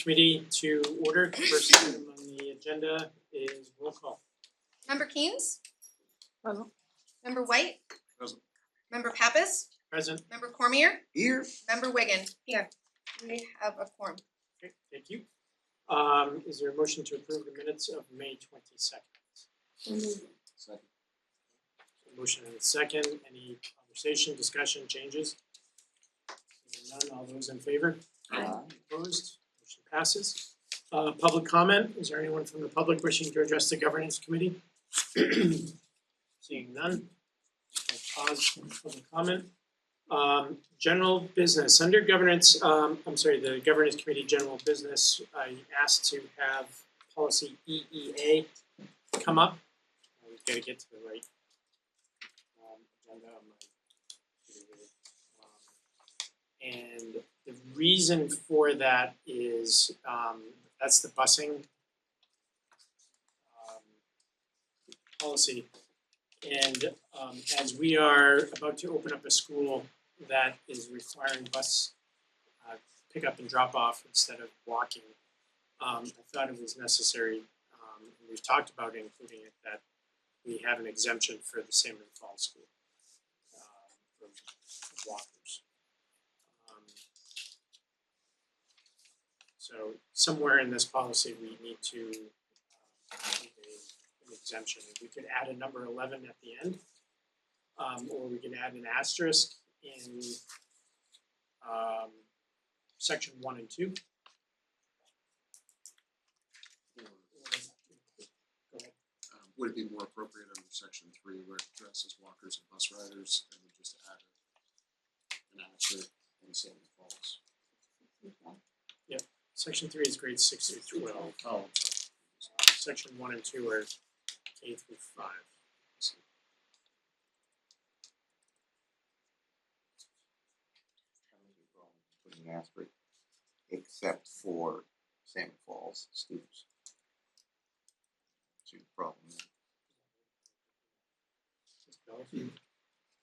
committee to order. First item on the agenda is roll call. Member Keynes? Present. Member White? Present. Member Pappas? Present. Member Cormier? Here. Member Wigan? Here. We have a quorum. Okay, thank you. Is there a motion to approve the minutes of May 22nd? Second. Motion and a second. Any conversation, discussion, changes? Seeing none, all those in favor? Opposed? Motion passes. Public comment. Is there anyone from the public wishing to address the governance committee? Seeing none. I'll pause for public comment. General business. Under governance, the governance committee general business, I asked to have policy EEA come up. We've got to get to the right agenda on my and the reason for that is that's the busing policy. And as we are about to open up a school that is requiring bus pickup and drop off instead of walking, I thought it was necessary, and we've talked about including it, that we have an exemption for the Salmon Falls School for walkers. So somewhere in this policy, we need to make an exemption. We could add a number 11 at the end, or we can add an asterisk in section 1 and 2. Go ahead. Would it be more appropriate under section 3 where it addresses walkers and bus riders and then just add an asterisk in Salmon Falls? Yep. Section 3 is grades 6 through 12. Oh. Section 1 and 2 are K through 5. Putting an asterisk, except for Salmon Falls students. See the problem there.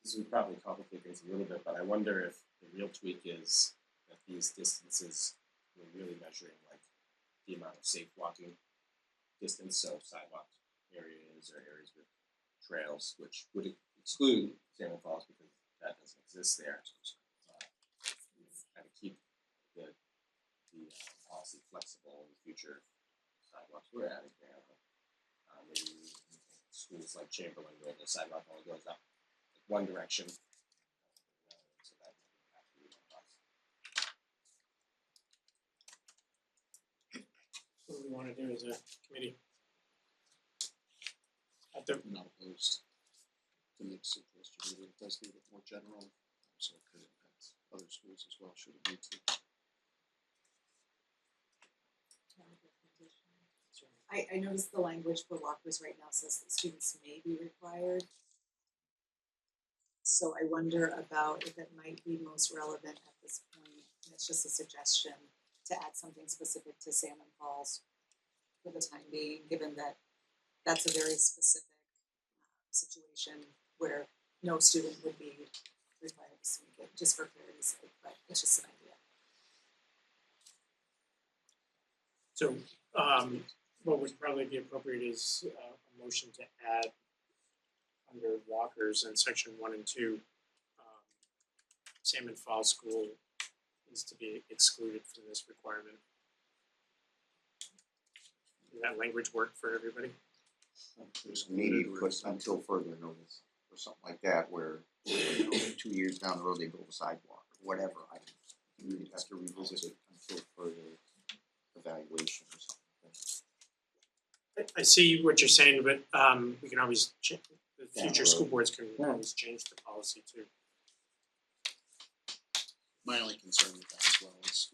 This would probably complicate things a little bit, but I wonder if the real tweak is that these distances, we're really measuring like the amount of safe walking distance, so sidewalk areas or areas with trails, which would exclude Salmon Falls because that doesn't exist there. So kind of keep the policy flexible in the future. Sidewalks we're adding there. Maybe schools like Chamberlain where the sidewalk only goes up one direction. So that doesn't have to be one bus. What do we want to do as a committee? At the I'm not opposed to Nick's suggestion, either. It does leave it more general, so it could impact other schools as well, should it need to. I noticed the language for walkers right now says that students may be required. So I wonder about if it might be most relevant at this point, and it's just a suggestion, to add something specific to Salmon Falls for the time being, given that that's a very specific situation where no student would be required to speak it, just for clarity's sake, but it's just an idea. So what would probably be appropriate is a motion to add under walkers in section 1 and 2, Salmon Falls School is to be excluded from this requirement. Does that language work for everybody? Maybe put until further notice or something like that, where 2 years down the road they build a sidewalk or whatever. I think we'd have to revisit it until further evaluation or something. I see what you're saying, but we can always change. The Down future the school road. boards can always change the policy too. My only concern with that as well is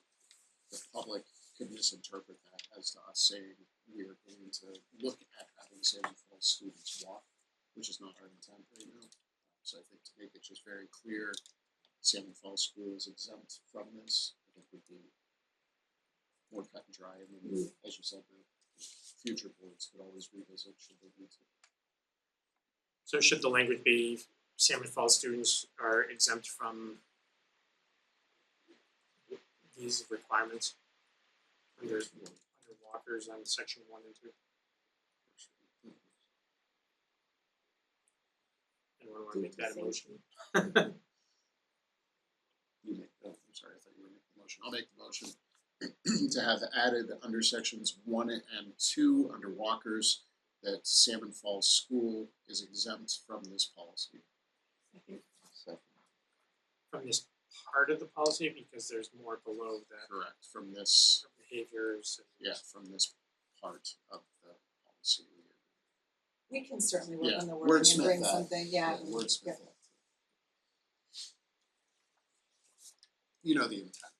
the public could misinterpret that as to us saying we are going to look at having Salmon Falls students walk, which is not our intent right now. So I think to make it just very clear, Salmon Falls School is exempt from this, I think would be more cut and dry, and then, as you said, the future boards could always revisit should they need to. So should the language be Salmon Falls students are exempt from these requirements? under walkers on section 1 and 2. Anyone wanna make that a motion? You make, oh, I'm sorry, I thought you were making the motion. I'll make the motion to have added under sections 1 and 2 under walkers that Salmon Falls School is exempt from this policy. Second. From this part of the policy, because there's more below that Correct, from this, behaviors and. yeah, from this part of the policy. We can certainly work Yeah, on the wording and wordsmith bring that. something, yeah. Wordsmith yeah. that. You know the intent.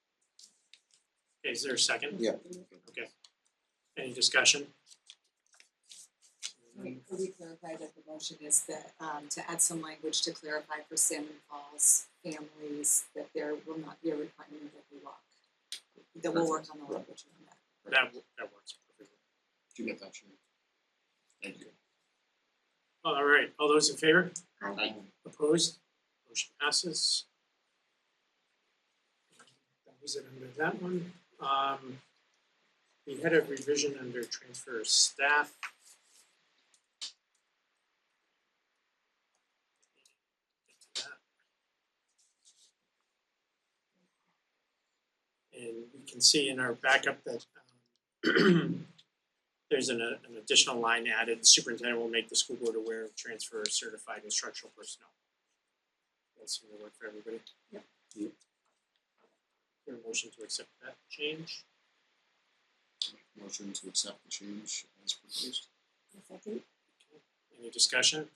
Okay, is there a second? Yeah. Okay. Any discussion? Could we clarify that the motion is that to add some language to clarify for Salmon Falls families that there will not be a requirement that they walk. That we'll work on the language on that. That works perfectly. Did you get that, Sharon? Thank you. All right, all those in favor? Aye. Opposed? Motion passes. That was it under that one. We had a revision under transfer of staff. Get to that. And we can see in our backup that there's an additional line added, superintendent will make the school board aware of transfer of certified instructional personnel. That seems to work for everybody. Yep. Is there a motion to accept that change? Motion to accept the change as proposed. Any discussion?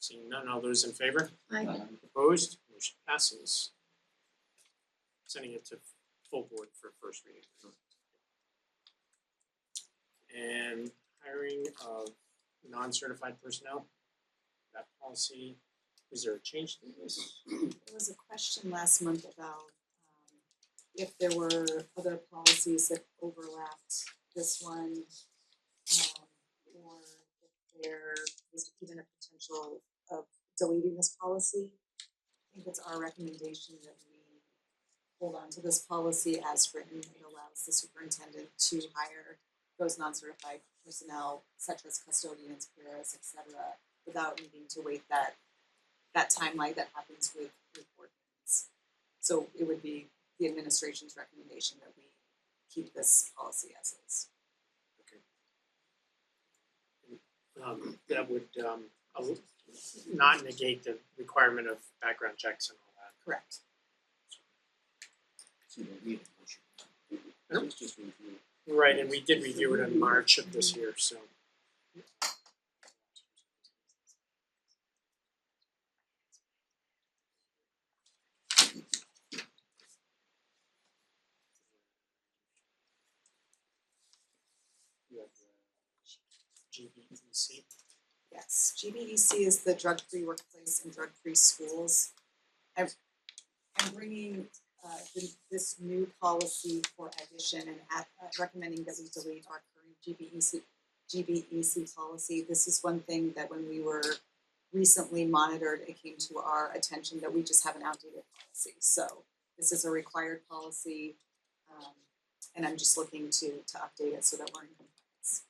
Seeing none, all those in favor? Aye. Opposed? Motion passes. Sending it to full board for first reading. And hiring of non-certified personnel. That policy, is there a change to this? There was a question last month about if there were other policies that overlapped this one, or if there was even a potential of deleting this policy. I think it's our recommendation that we hold on to this policy as written. It allows the superintendent to hire those non-certified personnel such as custodians, paras, et cetera, without needing to wait that timeline that happens with board meetings. So it would be the administration's recommendation that we keep this policy as is. That would not negate the requirement of background checks and all that. Correct. So you don't need a motion. Nope. It's just review. Right, and we did review it in March of this year, so. You have the GBEC. Yes, GBEC is the drug-free workplace and drug-free schools. I'm bringing this new policy for addition and recommending that we delete our current GBEC policy. This is one thing that when we were recently monitored, it came to our attention that we just have an outdated policy. So this is a required policy, and I'm just looking to update it so that we're in compliance.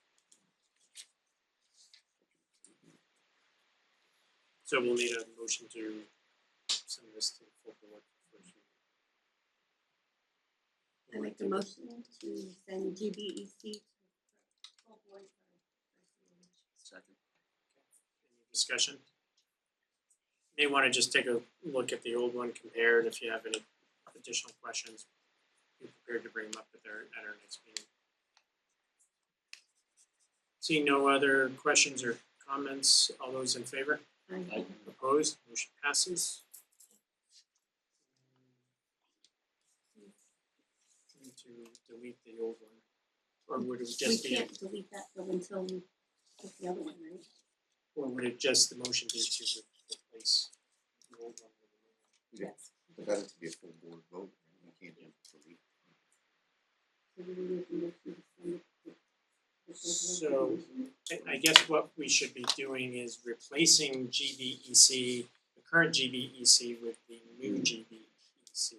So we'll need a motion to send this to the full board for first reading. I make the motion to send GBEC to full board for first reading. Second. Any discussion? May wanna just take a look at the old one, compare it, if you have any additional questions, be prepared to bring them up at our next meeting. Seeing no other questions or comments, all those in favor? Aye. Opposed, motion passes. Need to delete the old one, or would it We just be, can't delete that though until we get the other one, right? or would it just, the motion be to replace the old one with the new one? Yes. But that has to be a full board vote, and we can't just delete. So we need to make the send it to the So, I guess what we should be doing is replacing GBEC, the current GBEC with the new GBEC.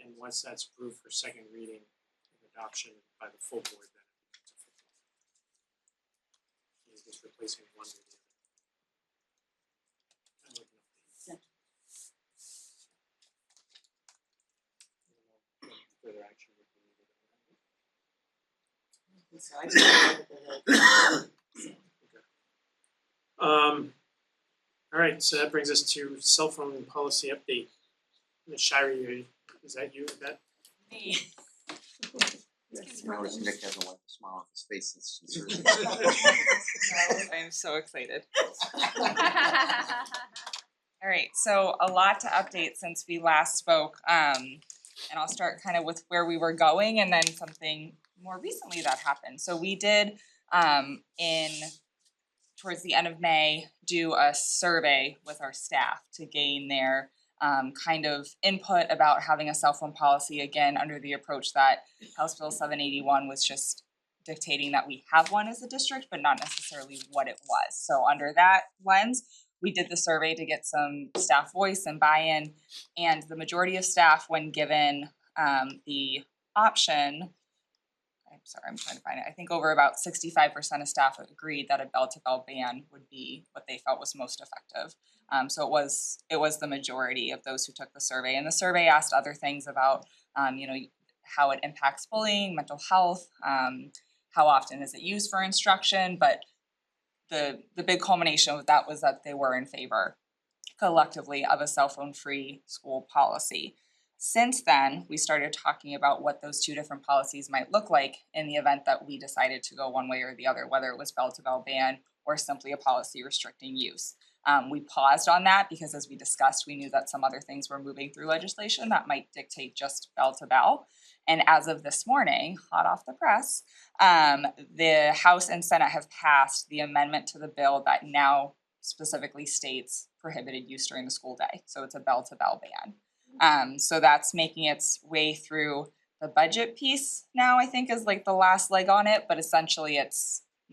And once that's approved for second reading and adoption by the full board, then it becomes a full board. You're just replacing one with the other. Kind of like an update. Further action would be needed on that. So I just All right, so that brings us to cell phone policy update. Ms. Shirey, is that you with that? Me. Notice Nick doesn't like to smile off his face since she's I am so excited. All right, so a lot to update since we last spoke. And I'll start kind of with where we were going and then something more recently that happened. So we did towards the end of May do a survey with our staff to gain their kind of input about having a cell phone policy, again under the approach that House Bill 781 was just dictating that we have one as a district, but not necessarily what it was. So under that lens, we did the survey to get some staff voice and buy-in, and the majority of staff, when given the option, I'm trying to find it. I think over about 65% of staff agreed that a bell-to-bell ban would be what they felt was most effective. So it was the majority of those who took the survey, and the survey asked other things about, how it impacts bullying, mental health, how often is it used for instruction, but the big culmination of that was that they were in favor collectively of a cell phone free school policy. Since then, we started talking about what those two different policies might look like in the event that we decided to go one way or the other, whether it was bell-to-bell ban or simply a policy restricting use. We paused on that because, as we discussed, we knew that some other things were moving through legislation that might dictate just bell-to-bell. And as of this morning, hot off the press, the House and Senate have passed the amendment to the bill that now specifically states prohibited use during the school day. So it's a bell-to-bell ban. So that's making its way through the budget piece now, I think, is like the last leg on it, but essentially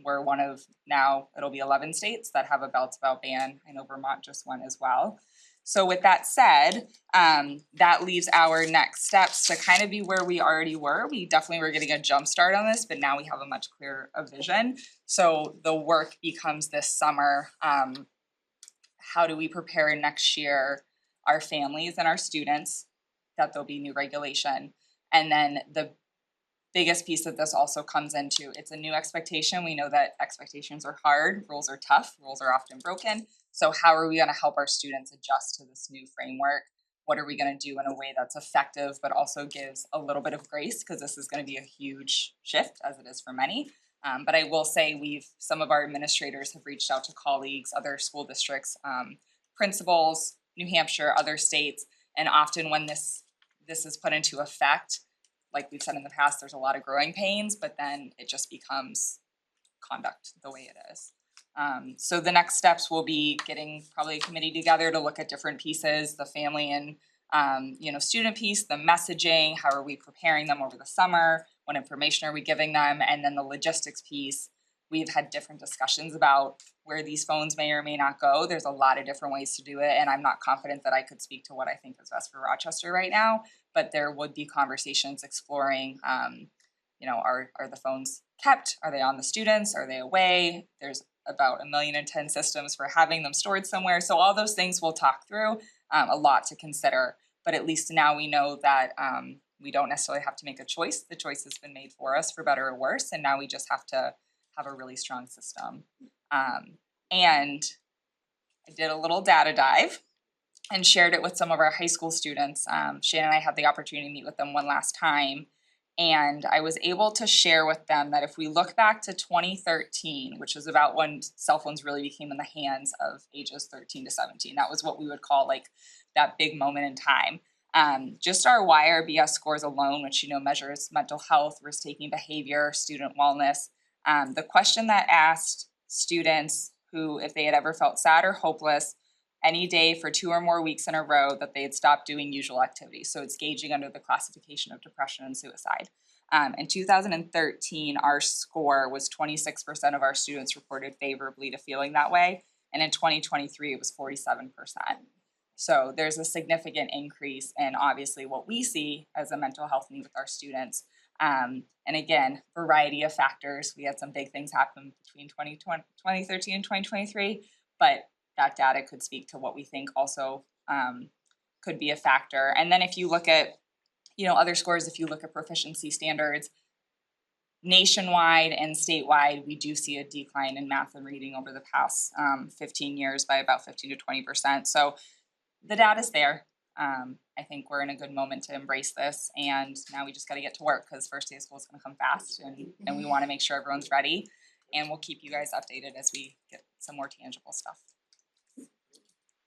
we're one of now, it'll be 11 states that have a bell-to-bell ban. I know Vermont just went as well. So with that said, that leaves our next steps to kind of be where we already were. We definitely were getting a jump start on this, but now we have a much clearer vision. So the work becomes this summer, how do we prepare next year our families and our students that there'll be new regulation? And then the biggest piece of this also comes into, it's a new expectation. We know that expectations are hard, rules are tough, rules are often broken. So how are we going to help our students adjust to this new framework? What are we going to do in a way that's effective, but also gives a little bit of grace, because this is going to be a huge shift, as it is for many. But I will say some of our administrators have reached out to colleagues, other school districts, principals, New Hampshire, other states, and often when this is put into effect, like we've said in the past, there's a lot of growing pains, but then it just becomes conduct the way it is. So the next steps will be getting probably a committee together to look at different pieces, the family and student piece, the messaging, how are we preparing them over the summer, what information are we giving them, and then the logistics piece. We've had different discussions about where these phones may or may not go. There's a lot of different ways to do it, and I'm not confident that I could speak to what I think is best for Rochester right now, but there would be conversations exploring, are the phones kept? Are they on the students? Are they away? There's about 1,010,000 systems for having them stored somewhere. So all those things we'll talk through, a lot to consider, but at least now we know that we don't necessarily have to make a choice. The choice has been made for us, for better or worse, and now we just have to have a really strong system. And I did a little data dive and shared it with some of our high school students. Shannon and I had the opportunity to meet with them one last time, and I was able to share with them that if we look back to 2013, which is about when cell phones really became in the hands of ages 13 to 17, that was what we would call like that big moment in time. Just our YRBS scores alone, which measures mental health, risk-taking behavior, student wellness. The question that asked students who, if they had ever felt sad or hopeless any day for 2 or more weeks in a row, that they had stopped doing usual activities. So it's gauging under the classification of depression and suicide. In 2013, our score was 26% of our students reported favorably to feeling that way. And in 2023, it was 47%. So there's a significant increase in obviously what we see as a mental health need with our students. And again, variety of factors. We had some big things happen between 2013 and 2023, but that data could speak to what we think also could be a factor. And then if you look at, other scores, if you look at proficiency standards, nationwide and statewide, we do see a decline in math and reading over the past 15 years by about 15 to 20%. So the data's there. I think we're in a good moment to embrace this, and now we just got to get to work because first day of school is going to come fast, and we want to make sure everyone's ready. And we'll keep you guys updated as we get some more tangible stuff.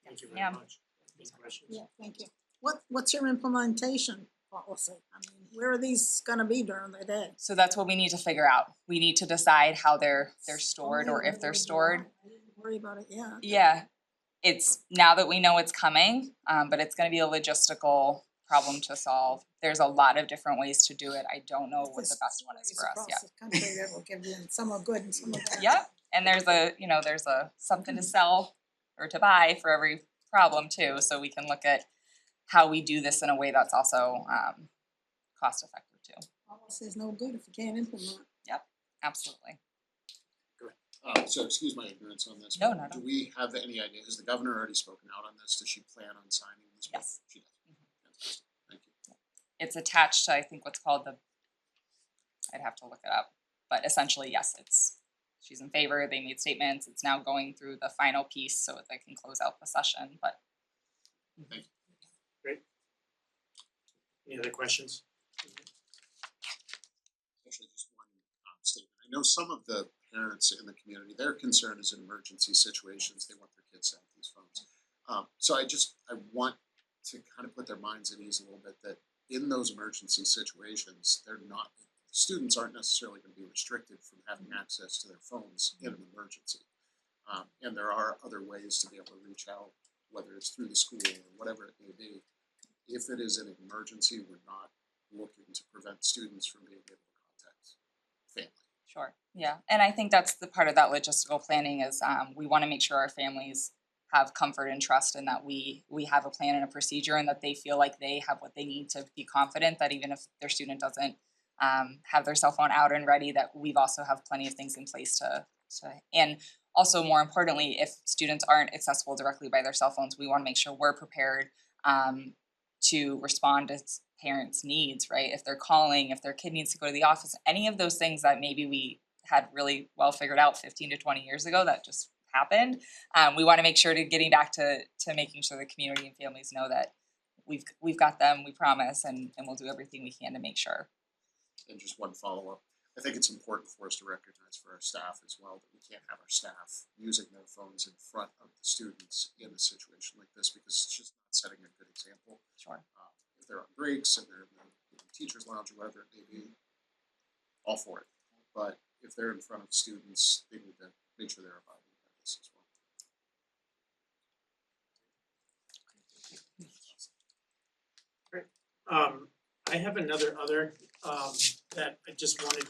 Thank you very Yeah. much. Any questions? Yeah, thank you. What's your implementation policy? I mean, where are these gonna be during the day? So that's what we need to figure out. We need to decide how they're stored or if they're stored. I didn't worry about it yet. Yeah, it's now that we know it's coming, but it's gonna be a logistical problem to solve. There's a lot of different ways to do it. I don't know what the best one is for us yet. Across the country that will give you, and some are good and some are bad. Yep, and there's a something to sell or to buy for every problem too, so we can look at how we do this in a way that's also cost effective too. Policy is no good if you can't implement. Absolutely. So excuse my ignorance on this, No, but not at do all. we have any idea, has the governor already spoken out on this, does she plan on signing this? bill? Yes. She does, fantastic, thank you. It's attached to, I think, what's called I'd have to look it up, but essentially, yes, she's in favor, they made statements, it's now going through the final piece so that they can close out the session, but. Any other questions? Actually, just one statement. I know some of the parents in the community, their concern is in emergency situations, they want their kids to have these phones. So I want to kind of put their minds at ease a little bit that in those emergency situations, students aren't necessarily going to be restricted from having access to their phones in an emergency. And there are other ways to be able to reach out, whether it's through the school or whatever it may be. If it is an emergency, we're not looking to prevent students from being able to contact family. Sure, yeah, and I think that's the part of that logistical planning is we wanna make sure our families have comfort and trust in that we have a plan and a procedure and that they feel like they have what they need to be confident that even if their student doesn't have their cell phone out and ready, that we've also have plenty of things in place to and also more importantly, if students aren't accessible directly by their cell phones, we wanna make sure we're prepared to respond to parents' needs, right? If they're calling, if their kid needs to go to the office, any of those things that maybe we had really well figured out 15 to 20 years ago that just happened. We want to make sure to getting back to making sure the community and families know that we've got them, we promise, and we'll do everything we can to make sure. And just one follow-up, I think it's important for us to recognize for our staff as well that we can't have our staff using their phones in front of the students in a situation like this because it's just not setting a good example. Sure. If they're on breaks and they're in the teacher's lounge or whatever it may be, all for it. But if they're in front of students, they need to make sure they're abiding by this as well. I have another that I just wanted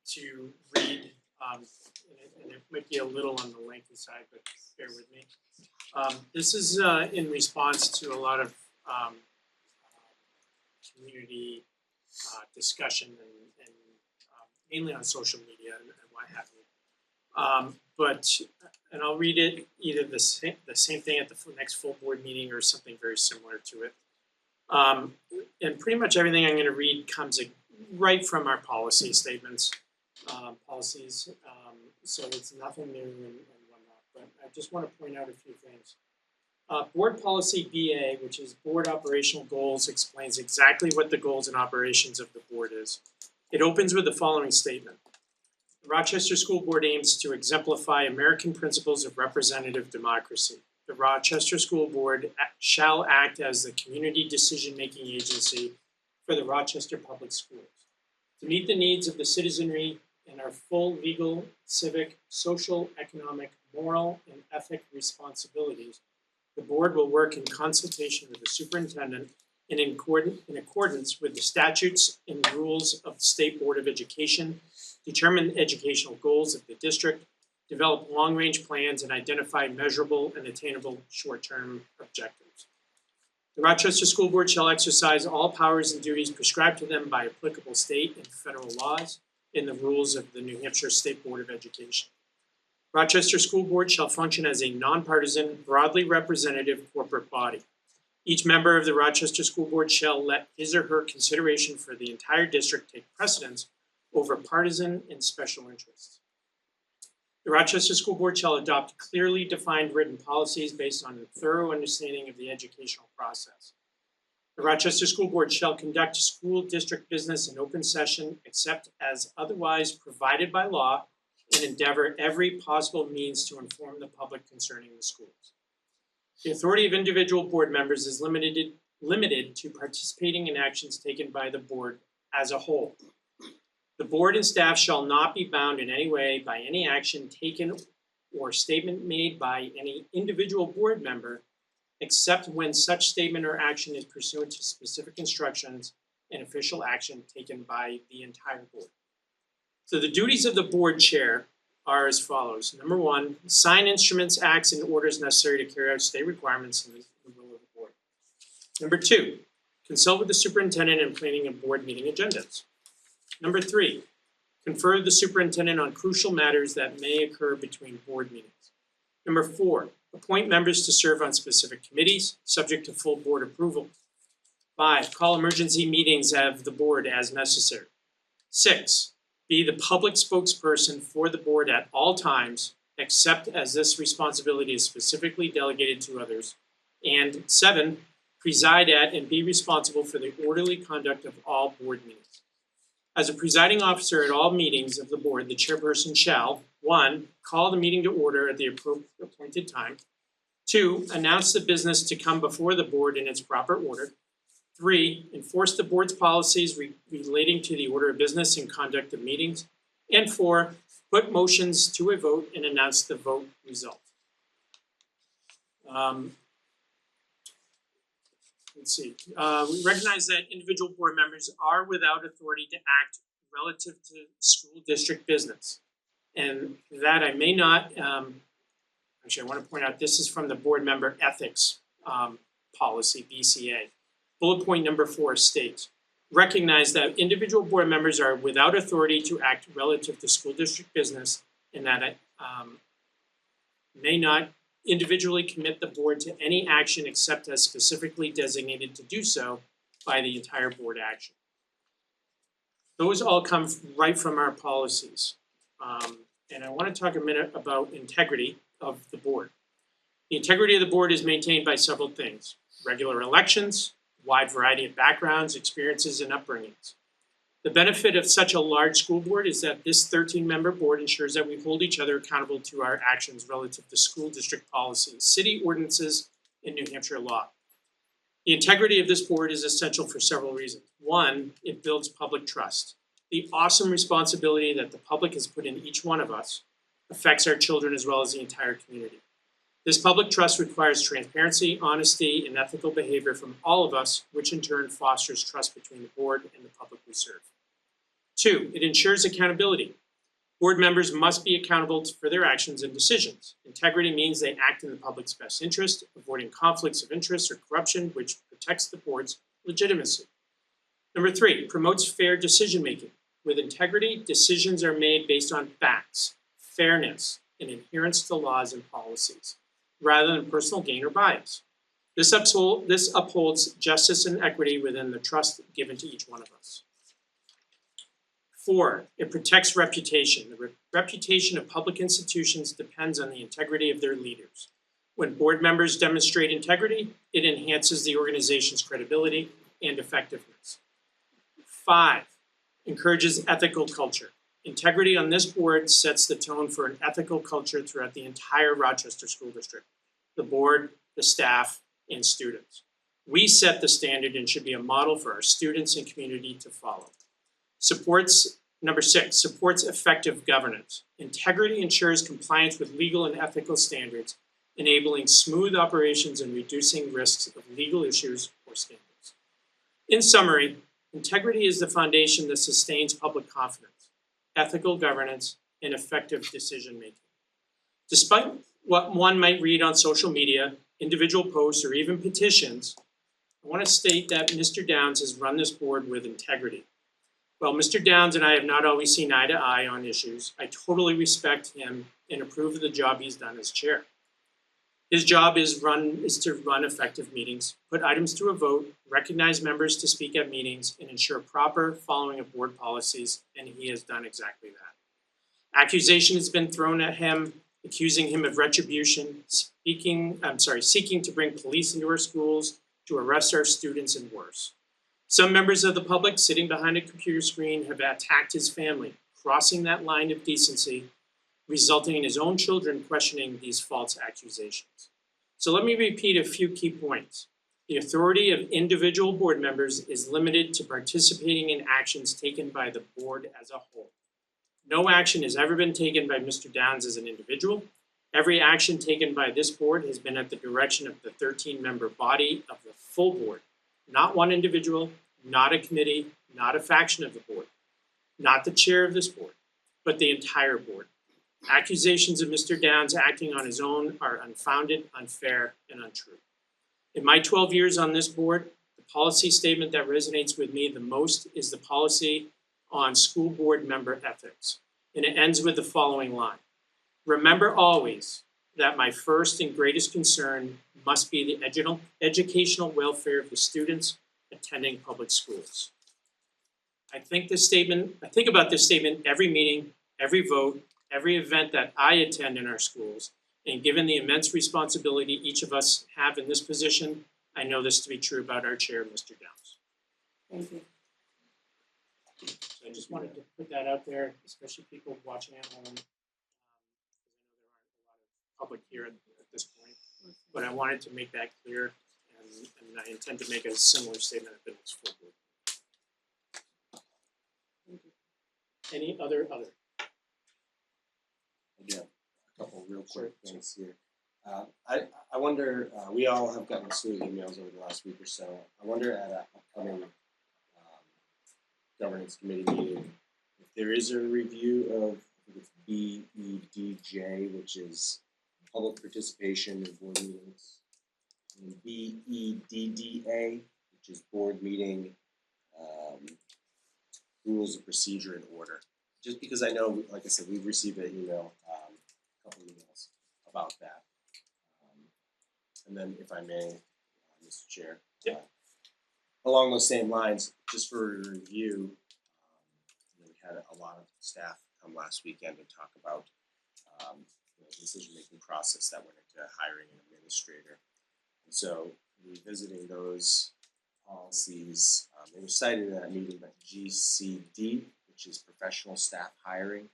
to read, and it might be a little on the lengthy side, but bear with me. This is in response to a lot of community discussion and mainly on social media and what have you. And I'll read it either the same thing at the next full board meeting or something very similar to it. And pretty much everything I'm going to read comes right from our policy statements, policies. So it's nothing new and whatnot. But I just want to point out a few things. Board policy BA, which is board operational goals, explains exactly what the goals and operations of the board is. It opens with the following statement. The Rochester School Board aims to exemplify American principles of representative democracy. The Rochester School Board shall act as the community decision-making agency for the Rochester Public Schools. To meet the needs of the citizenry and our full legal, civic, social, economic, moral, and ethic responsibilities, the board will work in consultation with the superintendent and in accordance with the statutes and rules of the State Board of Education, determine the educational goals of the district, develop long-range plans, and identify measurable and attainable short-term objectives. The Rochester School Board shall exercise all powers and duties prescribed to them by applicable state and federal laws and the rules of the New Hampshire State Board of Education. Rochester School Board shall function as a nonpartisan, broadly representative corporate body. Each member of the Rochester School Board shall let his or her consideration for the entire district take precedence over partisan and special interests. The Rochester School Board shall adopt clearly defined written policies based on a thorough understanding of the educational process. The Rochester School Board shall conduct school district business in open session except as otherwise provided by law and endeavor every possible means to inform the public concerning the schools. The authority of individual board members is limited to participating in actions taken by the board as a whole. The board and staff shall not be bound in any way by any action taken or statement made by any individual board member, except when such statement or action is pursuant to specific instructions and official action taken by the entire board. So the duties of the board chair are as follows. Number one, sign instruments, acts, and orders necessary to carry out state requirements and the will of the board. Number two, consult with the superintendent in planning of board meeting agendas. Number three, confer with the superintendent on crucial matters that may occur between board meetings. Number four, appoint members to serve on specific committees, subject to full board approval. 5, call emergency meetings of the board as necessary. 6, be the public spokesperson for the board at all times, except as this responsibility is specifically delegated to others. And 7, preside at and be responsible for the orderly conduct of all board meetings. As a presiding officer at all meetings of the board, the chairperson shall, 1, call the meeting to order at the appointed time. 2, announce the business to come before the board in its proper order. 3, enforce the board's policies relating to the order of business and conduct of meetings. And 4, put motions to a vote and announce the vote result. Let's see. We recognize that individual board members are without authority to act relative to school district business. And that I may not, actually I want to point out this is from the board member ethics policy, BCA. Bullet point number 4 states, recognize that individual board members are without authority to act relative to school district business and that may not individually commit the board to any action except as specifically designated to do so by the entire board action. Those all come right from our policies. And I want to talk a minute about integrity of the board. The integrity of the board is maintained by several things: regular elections, wide variety of backgrounds, experiences, and upbringings. The benefit of such a large school board is that this 13-member board ensures that we hold each other accountable to our actions relative to school district policies, city ordinances, and New Hampshire law. The integrity of this board is essential for several reasons. 1, it builds public trust. The awesome responsibility that the public has put in each one of us affects our children as well as the entire community. This public trust requires transparency, honesty, and ethical behavior from all of us, which in turn fosters trust between the board and the public we serve. 2, it ensures accountability. Board members must be accountable for their actions and decisions. Integrity means they act in the public's best interest, avoiding conflicts of interest or corruption, which protects the board's legitimacy. Number 3, promotes fair decision-making. With integrity, decisions are made based on facts, fairness, and adherence to laws and policies, rather than personal gain or bias. This upholds justice and equity within the trust given to each one of us. 4, it protects reputation. The reputation of public institutions depends on the integrity of their leaders. When board members demonstrate integrity, it enhances the organization's credibility and effectiveness. 5, encourages ethical culture. Integrity on this board sets the tone for an ethical culture throughout the entire Rochester School District, the board, the staff, and students. We set the standard and should be a model for our students and community to follow. Number 6, supports effective governance. Integrity ensures compliance with legal and ethical standards, enabling smooth operations and reducing risks of legal issues or scandals. In summary, integrity is the foundation that sustains public confidence, ethical governance, and effective decision-making. Despite what one might read on social media, individual posts, or even petitions, I want to state that Mr. Downs has run this board with integrity. While Mr. Downs and I have not always seen eye to eye on issues, I totally respect him and approve of the job he's done as chair. His job is to run effective meetings, put items to a vote, recognize members to speak at meetings, and ensure proper following of board policies, and he has done exactly that. Accusation has been thrown at him, accusing him of retribution, seeking to bring police into our schools to arrest our students and worse. Some members of the public sitting behind a computer screen have attacked his family, crossing that line of decency, resulting in his own children questioning these false accusations. So let me repeat a few key points. The authority of individual board members is limited to participating in actions taken by the board as a whole. No action has ever been taken by Mr. Downs as an individual. Every action taken by this board has been at the direction of the 13-member body of the full board, not one individual, not a committee, not a faction of the board, not the chair of this board, but the entire board. Accusations of Mr. Downs acting on his own are unfounded, unfair, and untrue. In my 12 years on this board, the policy statement that resonates with me the most is the policy on school board member ethics. And it ends with the following line. Remember always that my first and greatest concern must be the educational welfare of the students attending public schools. I think about this statement every meeting, every vote, every event that I attend in our schools, and given the immense responsibility each of us have in this position, I know this to be true about our chair, Mr. Downs. Thank you. So I just wanted to put that out there, especially people watching at home. Because I know there aren't a lot of public here at this point, but I wanted to make that clear, and I intend to make a similar statement at the next full board. Any other? Yeah, a couple real quick things here. I wonder, we all have gotten a slew of emails over the last week or so. I wonder at an upcoming governance committee meeting, if there is a review of, I think it's BEDJ, which is public participation in board meetings, and BEDDA, which is board meeting rules of procedure and order. Just because I know, like I said, we've received an email, a couple emails about that. And then if I may, Mr. Chair. Yeah. Along those same lines, just for review, we had a lot of staff come last weekend and talk about the decision-making process that went into hiring an administrator. And so revisiting those policies, they were cited in that meeting, but GCD, which is professional staff hiring,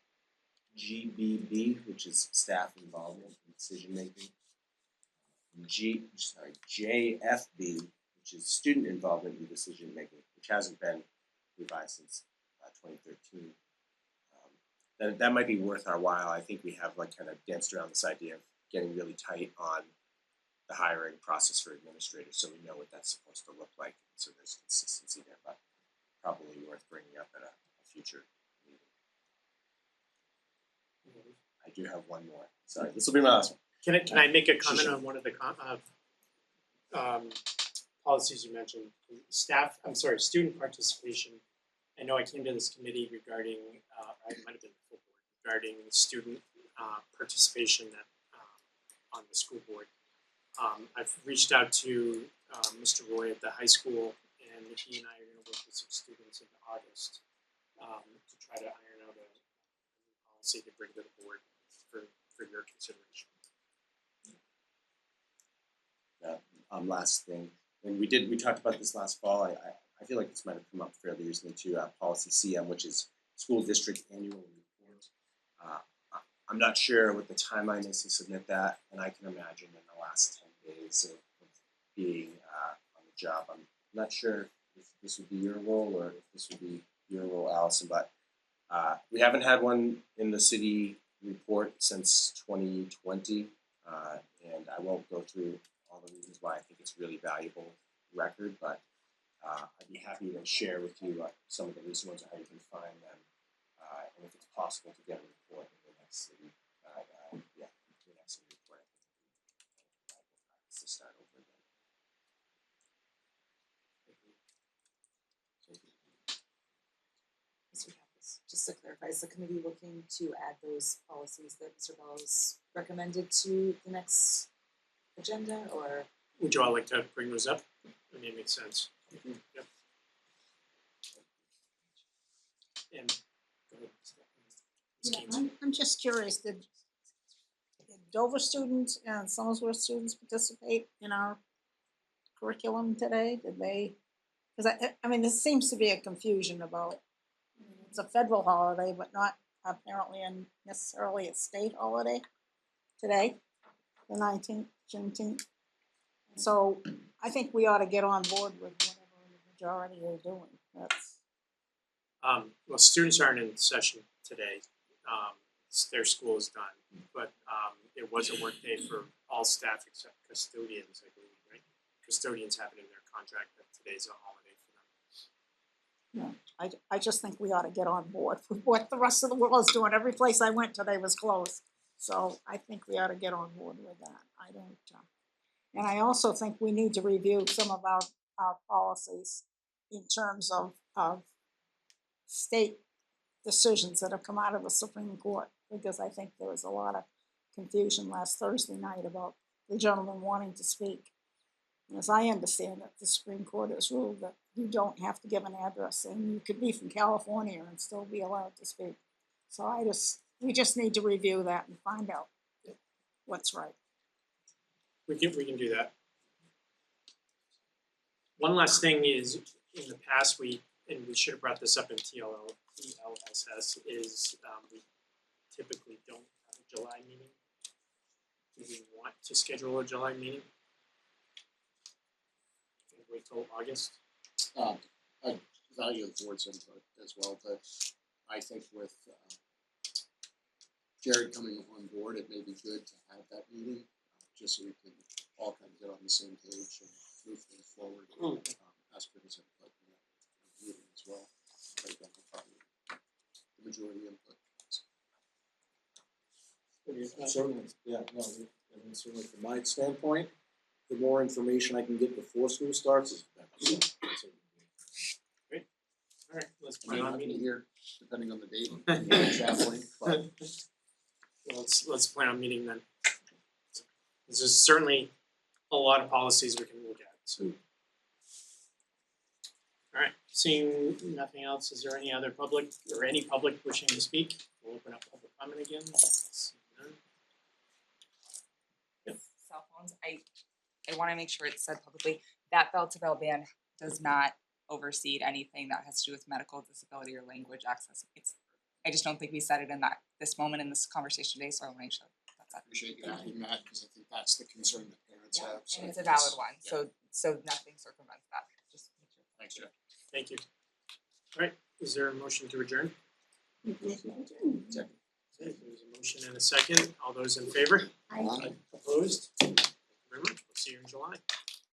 GBB, which is staff involvement in decision-making, JFB, which is student involvement in decision-making, which hasn't been revised since 2013. That might be worth our while. I think we have kind of danced around this idea of getting really tight on the hiring process for administrators, so we know what that's supposed to look like, so there's consistency there, but probably worth bringing up at a future meeting. I do have one more. Sorry, this will be my last one. Can I make a comment Sure. on one of the policies you mentioned? Student participation. I know I came to this committee regarding, I might have been the full board, regarding student participation on the school board. I've reached out to Mr. Roy at the high school, and he and I are going to work with some students in August to try to iron out a new policy to bring to the board for your consideration. Last thing, and we talked about this last fall. I feel like this might have come up fairly recently too. Policy CM, which is school district annual report. I'm not sure what the timeline is to submit that, and I can imagine in the last 10 days of being on the job, I'm not sure if this would be your role or if this would be your role, Allison. But we haven't had one in the city report since 2020, and I won't go through all the reasons why I think it's really valuable record, but I'd be happy to share with you some of the recent ones and how you can find them, and if it's possible to get a report in the next city, the next city report, I think would be valuable practice to start over again. just to clarify, is the committee looking to add those policies that Mr. Bellows recommended to the next agenda, or? Would you all like to bring those up? I mean, it makes sense. Yep. And go ahead. Ms. Yeah, Gaines. I'm just curious, did Dover students and Somersworth students participate in our curriculum today? Did they? Cause I mean, there seems to be a confusion about, it's a federal holiday, but not apparently necessarily a state holiday today, the 19th, Juneteenth. So I think we ought to get on board with whatever the majority are doing. That's, Well, students aren't in session today. Their school is done, but it was a work day for all staff except custodians, I believe, right? Custodians have it in their contract that today's a holiday for them. I just think we ought to get on board with what the rest of the world is doing. Every place I went today was closed. So I think we ought to get on board with that. I don't, and I also think we need to review some of our policies in terms of state decisions that have come out of the Supreme Court, because I think there was a lot of confusion last Thursday night about the gentleman wanting to speak. And as I understand it, the Supreme Court has ruled that you don't have to give an address, and you could be from California and still be allowed to speak. So we just need to review that and find out what's right. We can do that. One last thing is, in the past, we should have brought this up in TLSS, is we typically don't have a July meeting. Do we want to schedule a July meeting? Wait till August? I value the board's input as well, but I think with Jared coming on board, it may be good to have that meeting, just so we can all kind of get on the same page and move things forward, as per his input in that meeting as well. But again, we'll probably the majority input. Certainly, yeah, no, I mean, certainly from my standpoint, the more information I can get before school starts is better. So, Alright, let's Might plan on not be meeting. here, depending on the date, and traveling, but Let's plan on meeting then. There's just certainly a lot of policies we can look at, so. Alright, seeing nothing else, is there any other public wishing to speak? We'll open up public comment again. Seeing none. Cell phones, I wanna make sure it's said publicly, that bell-to-bell ban does not oversee anything that has to do with medical disability or language access. I just don't think we said it in this moment in this conversation today, so I wanna make sure that's I appreciate you adding that, because I think that's the concern that parents have, so. and it's a valid one, so nothing circumvents that, just make sure. Thanks, Jeff. Thank you. Alright, is there a motion to adjourn? Second. Okay, there's a motion and a second. All those in favor? I Opposed? Thank you very much. We'll see you in July.